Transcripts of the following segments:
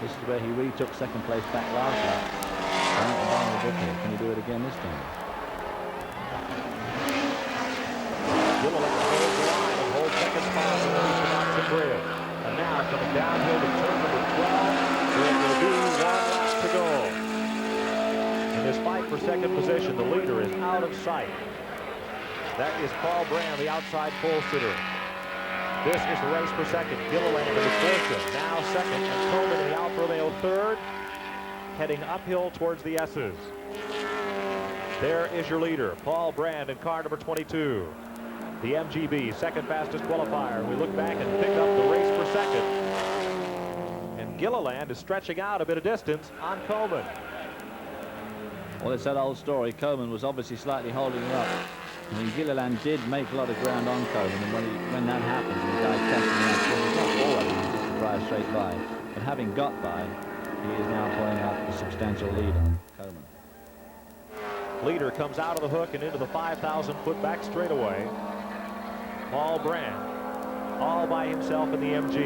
This is where he retook second place back last lap. Down the book here. Can he do it again this time? Gilliland holds the line and holds second spot on the Wisconsin Bridge. And now coming downhill to turn number 12. There will be 1 lap to go. In this fight for second position, the leader is out of sight. That is Paul Brand, the outside pole sitter. This is the race for second. Gilliland in the fourth, now second, and Coleman in the Alfa Romeo third, heading uphill towards the S's. There is your leader, Paul Brand in car number 22. The MGB, second fastest qualifier. We look back and pick up the race for second. And Gilliland is stretching out a bit of distance on Coleman. Well, it's that old story. Coleman was obviously slightly holding him up. I mean, Gilliland did make a lot of ground on Coleman, and when that happens, and the guy's catching up, it's not always easy to drive straight by. But having got by, he is now pulling out a substantial lead on Coleman. Leader comes out of the hook and into the 5,000-foot back straightaway. Paul Brand, all by himself in the MG.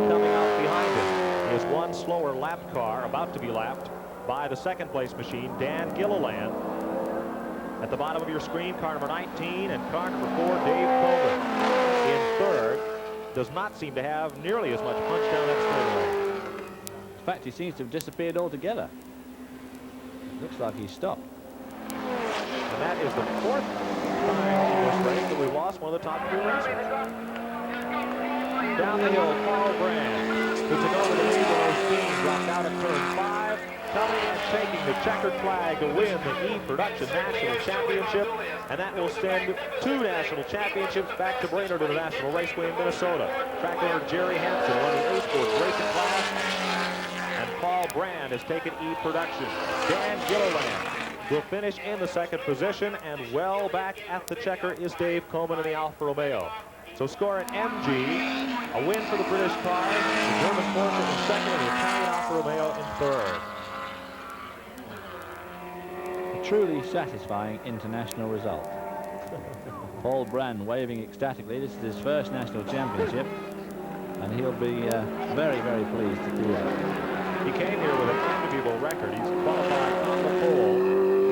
Coming out behind him is one slower lapped car, about to be lapped by the second place machine, Dan Gilliland. At the bottom of your screen, car number 19 and car number 4, Dave Coleman. In third, does not seem to have nearly as much punch down that straightaway. In fact, he seems to have disappeared altogether. Looks like he's stopped. And that is the 4th time in this race that we've lost one of the top 3 racers. Down the hill, Paul Brand, who took over the lead with Osteen, dropped out at turn 5. Coming and taking the checkered flag to win the E-Production National Championship, and that will send 2 national championships back to Brainerd International Raceway in Minnesota. Track owner Jerry Hansen won the A-Sports racing class, and Paul Brand has taken E-Production. Dan Gilliland will finish in the second position, and well back at the checker is Dave Coleman in the Alfa Romeo. So score at MG, a win for the British car, the German Porsche in second, and the Italian Alfa Romeo in third. Truly satisfying international result. Paul Brand waving ecstatically. This is his first national championship, and he'll be very, very pleased to do that. He came here with an enviable record. He's qualified on the pole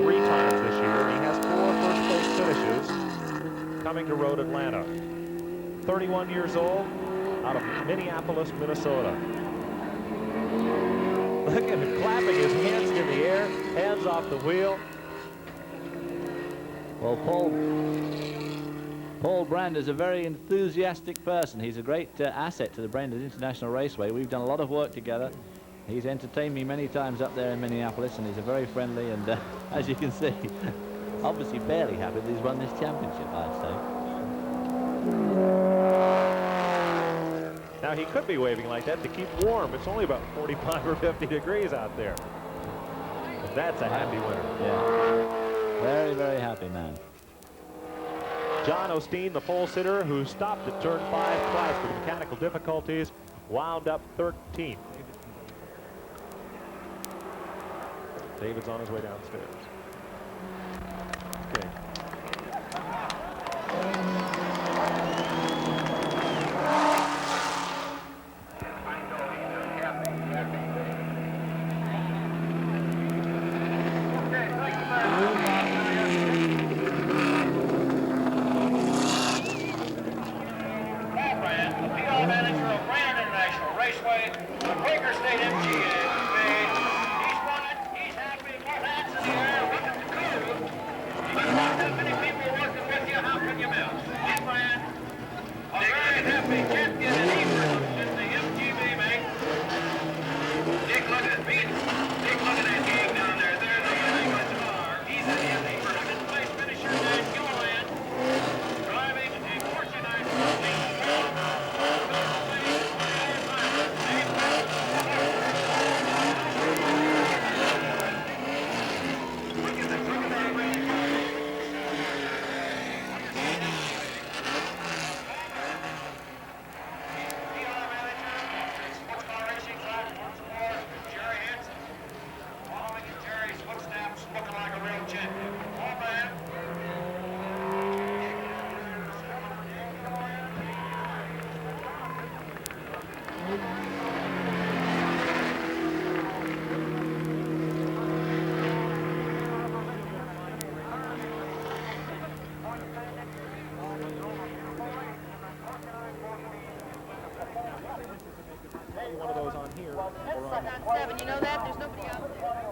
3 times this year. He has 4 first-place finishes coming to Road Atlanta. 31 years old, out of Minneapolis, Minnesota. Look at him clapping his hands in the air, hands off the wheel. Well, Paul Brand is a very enthusiastic person. He's a great asset to the Brainerd International Raceway. We've done a lot of work together. He's entertained me many times up there in Minneapolis, and he's a very friendly and, as you can see, obviously fairly happy that he's won this championship, I'd say. Now, he could be waving like that to keep warm. It's only about 45 or 50 degrees out there. But that's a happy winner. Yeah. Very, very happy man. John Osteen, the pole sitter, who stopped at turn 5 twice with mechanical difficulties, wound up 13th. David's on his way downstairs. Okay. any one of those on here or on On 7, you know that? There's nobody out there.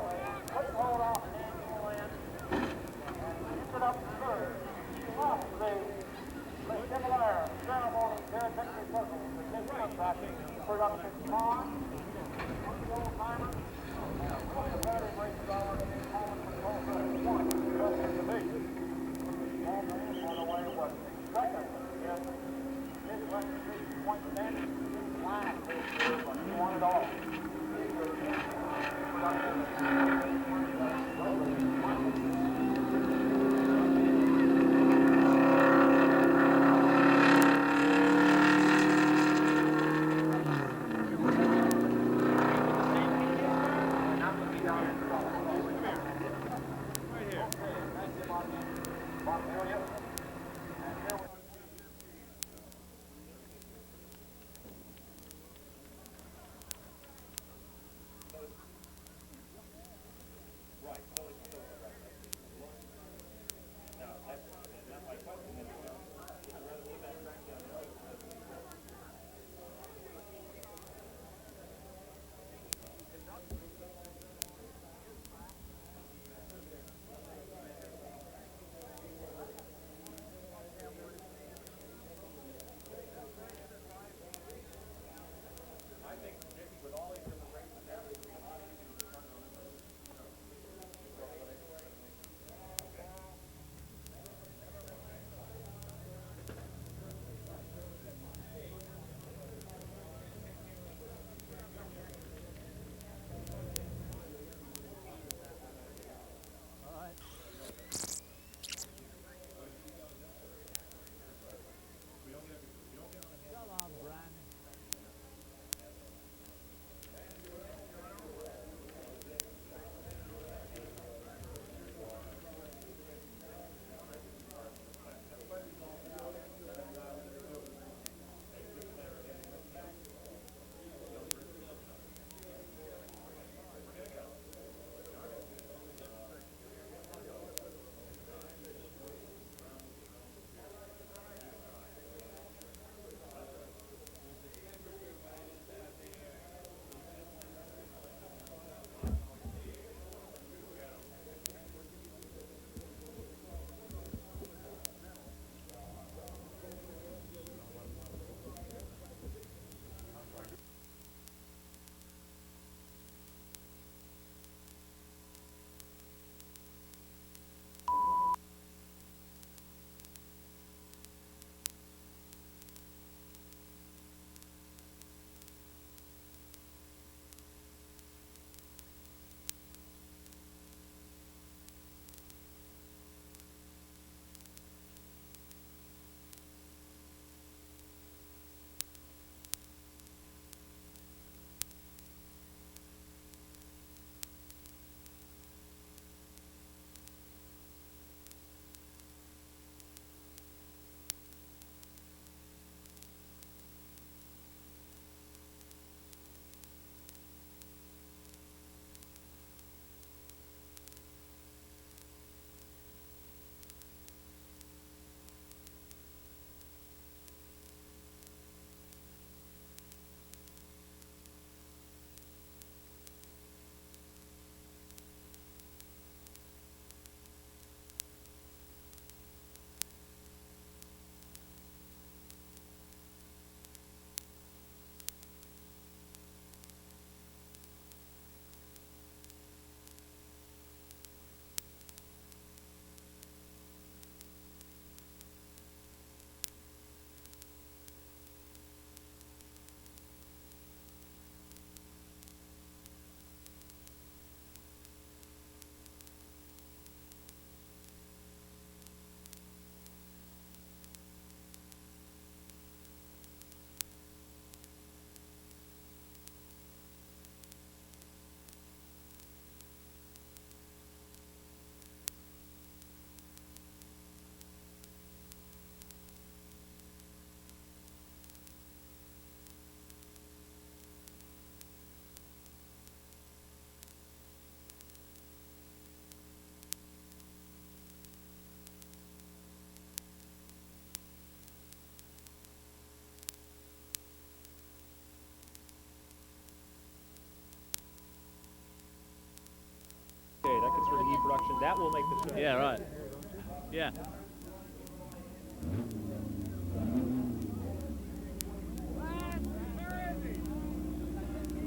instruction. That will make the switch. Yeah, right. Yeah.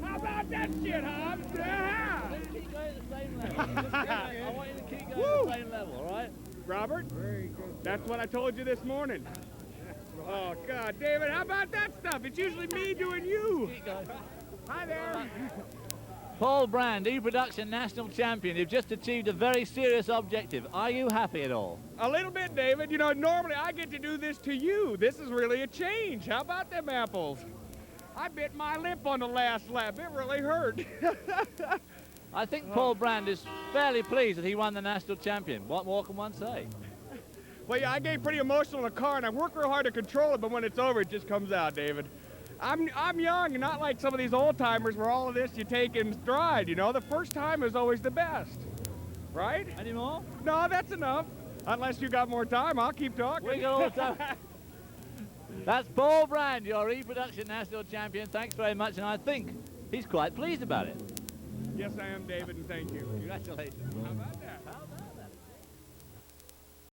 How about that shit, Hobbs? Yeah. Keep going at the same level. I want you to keep going at the same level, all right? Robert? Very good. That's what I told you this morning. Oh, God, David, how about that stuff? It's usually me doing you. Keep going. Hi there. Paul Brand, E-Production National Champion. You've just achieved a very serious objective. Are you happy at all? A little bit, David. You know, normally I get to do this to you. This is really a change. How about them apples? I bit my lip on the last lap. It really hurt. I think Paul Brand is fairly pleased that he won the National Champion. What more can one say? Well, yeah, I get pretty emotional in the car, and I work real hard to control it, but when it's over, it just comes out, David. I'm young and not like some of these old timers where all of this you take in stride, you know? The first time is always the best, right? Any more? No, that's enough. Unless you got more time, I'll keep talking. We got all the time. That's Paul Brand, your E-Production National Champion. Thanks very much, and I think he's quite pleased about it. Yes, I am, David, and thank you. Congratulations. How about it?